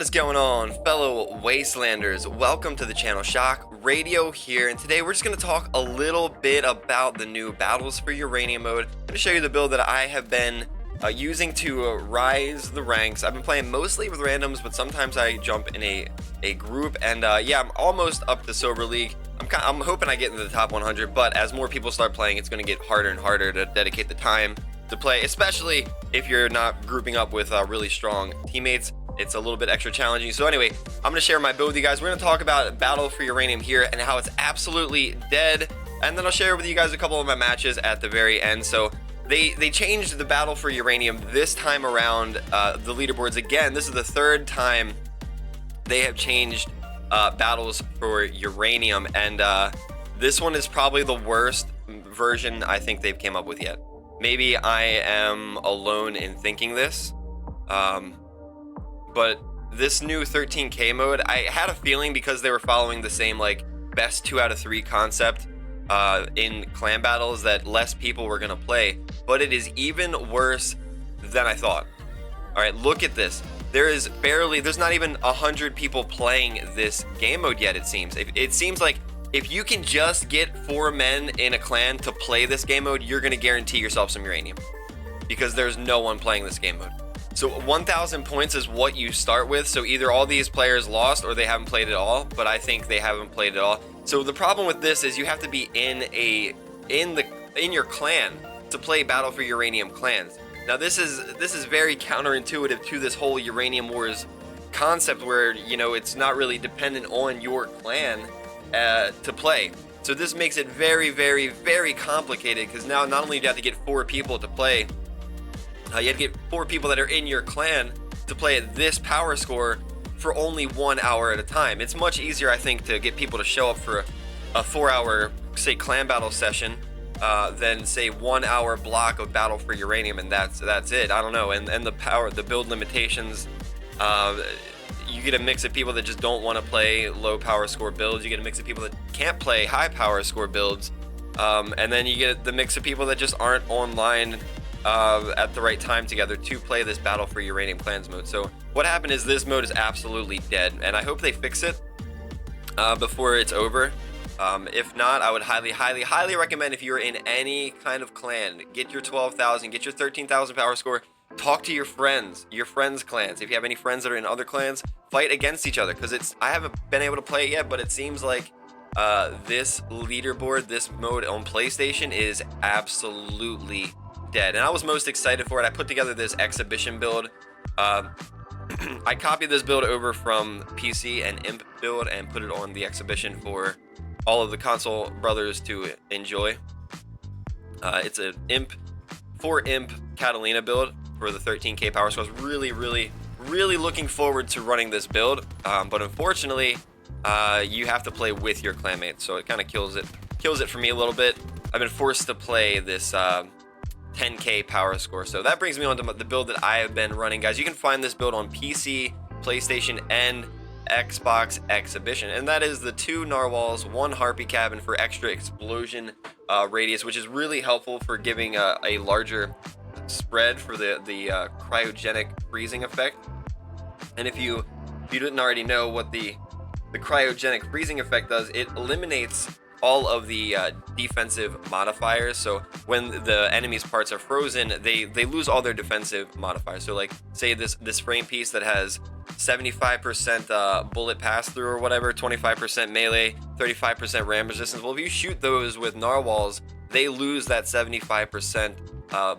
What is going on, fellow Wastelanders? Welcome to the channel. Shock Radio here, and today we're just going to talk a little bit about the new battles for uranium mode. I'm going to show you the build that I have been using to rise the ranks. I've been playing mostly with randoms, but sometimes I jump in a group, and yeah, I'm almost up to Silver League. I'm hoping I get into the top 100, but as more people start playing, it's going to get harder and harder to dedicate the time to play, especially if you're not grouping up with really strong teammates. It's a little bit extra challenging. So anyway, I'm going to share my build with you guys. We're going to talk about Battle for Uranium here and how it's absolutely dead. And then I'll share with you guys a couple of my matches at the very end. So they changed the Battle for Uranium this time around, the leaderboards again. This is the third time they have changed battles for uranium. And this one is probably the worst version I think they've came up with yet. Maybe I am alone in thinking this. But this new 13K mode, I had a feeling because they were following the same like best 2 out of 3 concept in clan battles that less people were gonna play, but it is even worse than I thought. All right, look at this. There's not even 100 people playing this game mode yet. It seems like if you can just get 4 men in a clan to play this game mode, you're gonna guarantee yourself some uranium because there's no one playing this game mode. So 1,000 points is what you start with. So either all these players lost or they haven't played at all, but I think they haven't played at all. So the problem with this is you have to be in your clan to play Battle for Uranium clans. Now this is very counterintuitive to this whole Uranium Wars concept where, you know, it's not really dependent on your clan to play. So this makes it very, very, very complicated because now not only do you have to get 4 people to play, you have to get 4 people that are in your clan to play at this power score for only 1 hour at a time. It's much easier, I think, to get people to show up for a 4-hour, say, clan battle session than, say, 1 hour block of Battle for Uranium, and that's it. I don't know. And the build limitations. You get a mix of people that just don't want to play low power score builds. You get a mix of people that can't play high power score builds, and then you get the mix of people that just aren't online at the right time together to play this Battle for Uranium Clans mode. So what happened is this mode is absolutely dead, and I hope they fix it before it's over. If not, I would highly recommend, if you're in any kind of clan, get your 12,000, get your 13,000 power score, talk to your friends clans. If you have any friends that are in other clans, fight against each other, because I haven't been able to play it yet, but it seems like this leaderboard, this mode on PlayStation is absolutely dead, and I was most excited for it. I put together this exhibition build. I copied this build over from PC and Imp build and put it on the exhibition for all of the console brothers to enjoy. It's an Imp Catalina build for the 13K power. So I was really looking forward to running this build, but unfortunately you have to play with your clanmates, so it kind of kills it for me a little bit. I've been forced to play this 10K power score. So that brings me on to the build that I have been running, guys. You can find this build on PC, PlayStation, and Xbox Exhibition, and that is the 2 narwhals, 1 harpy cabin for extra explosion radius, which is really helpful for giving a larger spread for the cryogenic freezing effect. And if you didn't already know what the cryogenic freezing effect does, it eliminates all of the defensive modifiers. So when the enemy's parts are frozen, they lose all their defensive modifiers. So like, say this frame piece that has 75% bullet pass through or whatever, 25% melee, 35% ram resistance. Well, if you shoot those with narwhals, they lose that 75%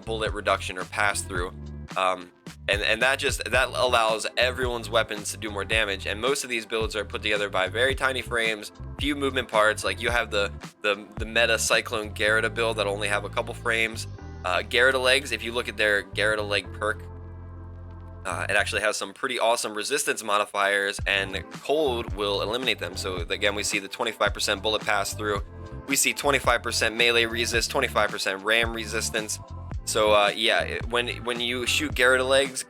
bullet reduction or pass through. And that allows everyone's weapons to do more damage. And most of these builds are put together by very tiny frames, few movement parts. Like you have the meta Cyclone Garrita build that only have a couple frames. Garrita legs, if you look at their Garrita leg perk, it actually has some pretty awesome resistance modifiers, and cold will eliminate them. So again, we see the 25% bullet pass through, we see 25% melee resist, 25% ram resistance. So yeah, when you shoot Garrita legs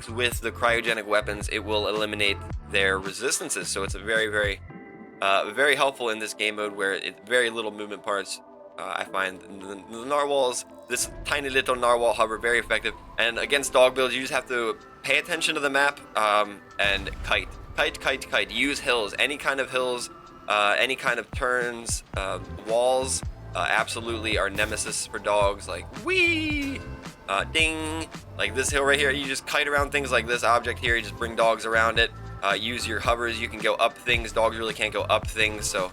with the cryogenic weapons, it will eliminate their resistances. So it's a very helpful in this game mode where very little movement parts I find the narwhals, this tiny little narwhal hover, very effective. And against dog builds, you just have to pay attention to the map and kite. Kite. Use hills, any kind of hills, any kind of turns, walls. Absolutely are nemesis for dogs. Like wee, ding. Like this hill right here, you just kite around things like this object here. You just bring dogs around it. Use your hovers. You can go up things. Dogs really can't go up things. So,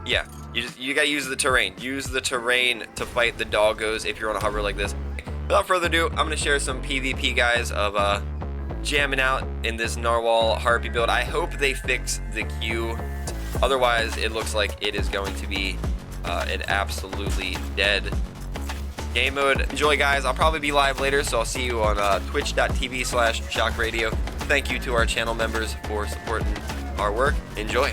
yeah, you gotta use the terrain. Use the terrain to fight the doggos if you're on a hover like this. Without further ado, I'm gonna share some PvP, guys, of jamming out in this narwhal harpy build. I hope they fix the Q. Otherwise, it looks like it is going to be an absolutely dead game mode. Enjoy, guys. I'll probably be live later, so I'll see you on twitch.tv/shockradio. Thank you to our channel members for supporting our work. Enjoy.